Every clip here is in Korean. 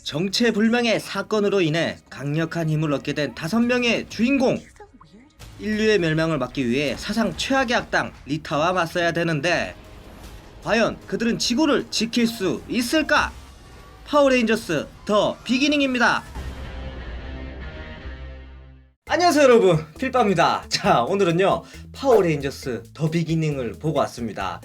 정체불명의 사건으로 인해 강력한 힘을 얻게 된 5명의 주인공. 인류의 멸망을 막기 위해 사상 최악의 악당 리타와 맞서야 되는데 과연 그들은 지구를 지킬 수 있을까? 파워레인저스 더 비기닝입니다. 안녕하세요 여러분, 필빠입니다. 자, 오늘은요 파워레인저스 더 비기닝을 보고 왔습니다.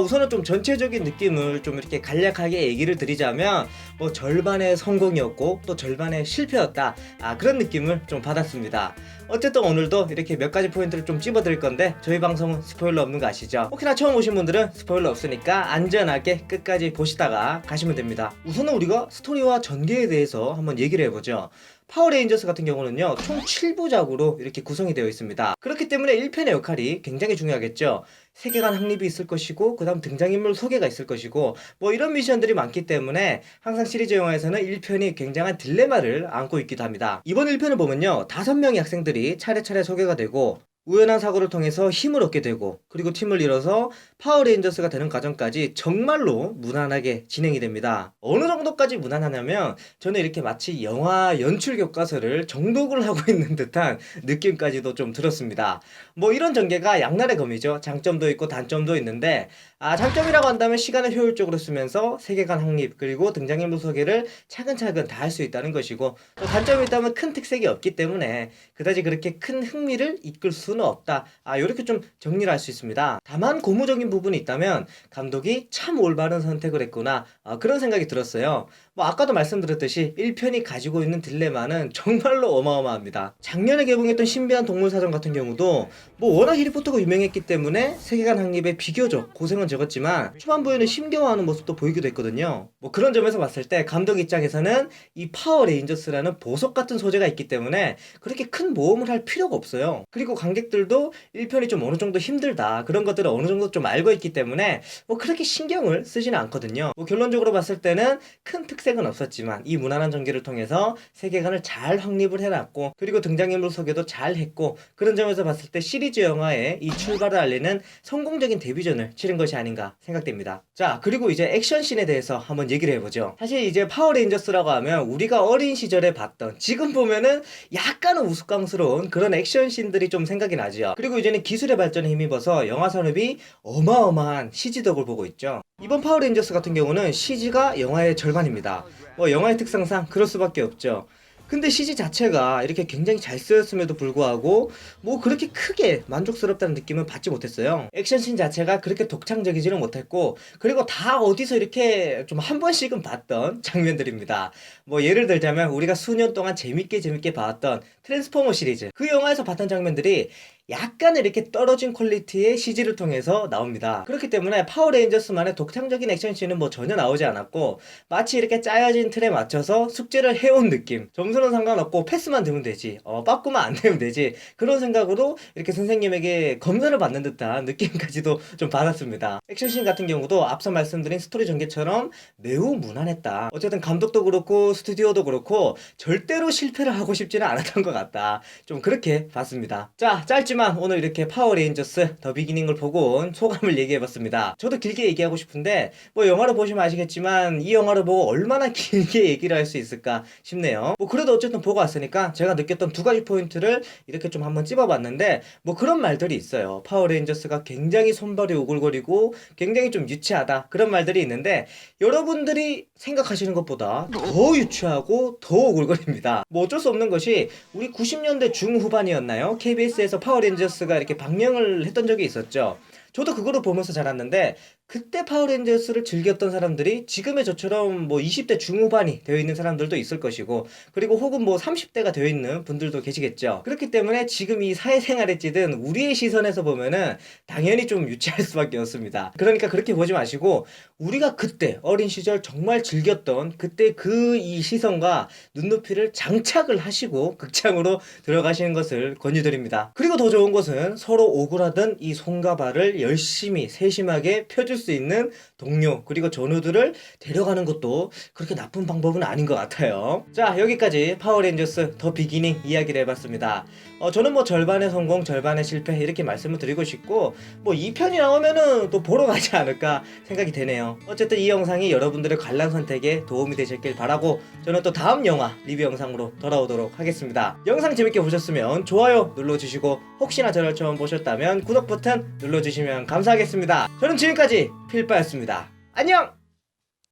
우선은 좀 전체적인 느낌을 좀 이렇게 간략하게 얘기를 드리자면 뭐 절반의 성공이었고 또 절반의 실패였다, 그런 느낌을 좀 받았습니다. 어쨌든 오늘도 이렇게 몇 가지 포인트를 좀 찝어드릴 건데 저희 방송은 스포일러 없는 거 아시죠? 혹시나 처음 오신 분들은 스포일러 없으니까 안전하게 끝까지 보시다가 가시면 됩니다. 우선은 우리가 스토리와 전개에 대해서 한번 얘기를 해보죠. 파워레인저스 같은 경우는요 총 7부작으로 이렇게 구성이 되어 있습니다. 그렇기 때문에 1편의 역할이 굉장히 중요하겠죠. 세계관 확립이 있을 것이고 그 다음 등장인물 소개가 있을 것이고 뭐 이런 미션들이 많기 때문에 항상 시리즈 영화에서는 1편이 굉장한 딜레마를 안고 있기도 합니다. 이번 1편을 보면요 5명의 학생들이 차례차례 소개가 되고 우연한 사고를 통해서 힘을 얻게 되고 그리고 팀을 이뤄서 파워레인저스가 되는 과정까지 정말로 무난하게 진행이 됩니다. 어느 정도까지 무난하냐면 저는 이렇게 마치 영화 연출 교과서를 정독을 하고 있는 듯한 느낌까지도 좀 들었습니다. 뭐 이런 전개가 양날의 검이죠. 장점도 있고 단점도 있는데 장점이라고 한다면 시간을 효율적으로 쓰면서 세계관 확립 그리고 등장인물 소개를 차근차근 다 할 수 있다는 것이고, 또 단점이 있다면 큰 특색이 없기 때문에 그다지 그렇게 큰 흥미를 이끌 수는 없다, 이렇게 좀 정리를 할 수 있습니다. 다만 고무적인 부분이 있다면 감독이 참 올바른 선택을 했구나, 그런 생각이 들었어요. 뭐 아까도 말씀드렸듯이 1편이 가지고 있는 딜레마는 정말로 어마어마합니다. 작년에 개봉했던 신비한 동물사전 같은 경우도 뭐 워낙 해리포터가 유명했기 때문에 세계관 확립에 비교적 고생은 적었지만 초반부에는 힘겨워하는 모습도 보이기도 했거든요. 뭐 그런 점에서 봤을 때 감독 입장에서는 이 파워레인저스라는 보석 같은 소재가 있기 때문에 그렇게 큰 모험을 할 필요가 없어요. 그리고 관객들도 1편이 좀 어느 정도 힘들다, 그런 것들을 어느 정도 좀 알고 있기 때문에 뭐 그렇게 신경을 쓰지는 않거든요. 뭐 결론적으로 봤을 때는 큰 특색은 없었지만 이 무난한 전개를 통해서 세계관을 잘 확립을 해놨고 그리고 등장인물 소개도 잘 했고, 그런 점에서 봤을 때 시리즈 영화의 이 출발을 알리는 성공적인 데뷔전을 치른 것이 아닌가 생각됩니다. 자, 그리고 이제 액션씬에 대해서 한번 얘기를 해보죠. 사실 이제 파워레인저스라고 하면 우리가 어린 시절에 봤던, 지금 보면은 약간은 우스꽝스러운 그런 액션씬들이 좀 생각이 나죠. 그리고 이제는 기술의 발전에 힘입어서 영화 산업이 어마어마한 CG 덕을 보고 있죠. 이번 파워레인저스 같은 경우는 CG가 영화의 절반입니다. 뭐 영화의 특성상 그럴 수밖에 없죠. 근데 CG 자체가 이렇게 굉장히 잘 쓰였음에도 불구하고 뭐 그렇게 크게 만족스럽다는 느낌은 받지 못했어요. 액션씬 자체가 그렇게 독창적이지는 못했고, 그리고 다 어디서 이렇게 좀 한 번씩은 봤던 장면들입니다. 뭐 예를 들자면 우리가 수년 동안 재밌게 봐왔던 트랜스포머 시리즈, 그 영화에서 봤던 장면들이 약간 이렇게 떨어진 퀄리티의 CG를 통해서 나옵니다. 그렇기 때문에 파워레인저스만의 독창적인 액션씬은 뭐 전혀 나오지 않았고, 마치 이렇게 짜여진 틀에 맞춰서 숙제를 해온 느낌. 점수는 상관없고 패스만 되면 되지, 빠꾸만 안 되면 되지, 그런 생각으로 이렇게 선생님에게 검사를 받는 듯한 느낌까지도 좀 받았습니다. 액션씬 같은 경우도 앞서 말씀드린 스토리 전개처럼 매우 무난했다. 어쨌든 감독도 그렇고 스튜디오도 그렇고 절대로 실패를 하고 싶지는 않았던 것 같다, 좀 그렇게 봤습니다. 자, 짧지만 오늘 이렇게 파워레인저스 더 비기닝을 보고 온 소감을 얘기해봤습니다. 저도 길게 얘기하고 싶은데 뭐 영화를 보시면 아시겠지만 이 영화를 보고 얼마나 길게 얘기를 할 수 있을까 싶네요. 뭐 그래도 어쨌든 보고 왔으니까 제가 느꼈던 2가지 포인트를 이렇게 좀 한번 찝어봤는데, 뭐 그런 말들이 있어요. 파워레인저스가 굉장히 손발이 오글거리고 굉장히 좀 유치하다, 그런 말들이 있는데 여러분들이 생각하시는 것보다 더 유치하고 더 오글거립니다. 뭐 어쩔 수 없는 것이 우리 90년대 중후반이었나요? KBS에서 파워레인저스가 이렇게 방영을 했던 적이 있었죠. 저도 그거를 보면서 자랐는데 그때 파워레인저스를 즐겼던 사람들이 지금의 저처럼 뭐 20대 중후반이 되어 있는 사람들도 있을 것이고, 그리고 혹은 뭐 30대가 되어 있는 분들도 계시겠죠. 그렇기 때문에 지금 이 사회생활에 찌든 우리의 시선에서 보면은 당연히 좀 유치할 수밖에 없습니다. 그러니까 그렇게 보지 마시고 우리가 그때 어린 시절 정말 즐겼던 그때 그 이 시선과 눈높이를 장착을 하시고 극장으로 들어가시는 것을 권유드립니다. 그리고 더 좋은 것은 서로 오그라든 이 손과 발을 열심히 세심하게 펴줄 수 있는 동료 그리고 전우들을 데려가는 것도 그렇게 나쁜 방법은 아닌 것 같아요. 자, 여기까지 파워레인저스 더 비기닝 이야기를 해봤습니다. 저는 뭐 절반의 성공 절반의 실패 이렇게 말씀을 드리고 싶고, 뭐 2편이 나오면은 또 보러 가지 않을까 생각이 되네요. 어쨌든 이 영상이 여러분들의 관람 선택에 도움이 되셨길 바라고, 저는 또 다음 영화 리뷰 영상으로 돌아오도록 하겠습니다. 영상 재밌게 보셨으면 좋아요 눌러주시고, 혹시나 저를 처음 보셨다면 구독 버튼 눌러주시면 감사하겠습니다. 저는 지금까지 필빠였습니다. 안녕!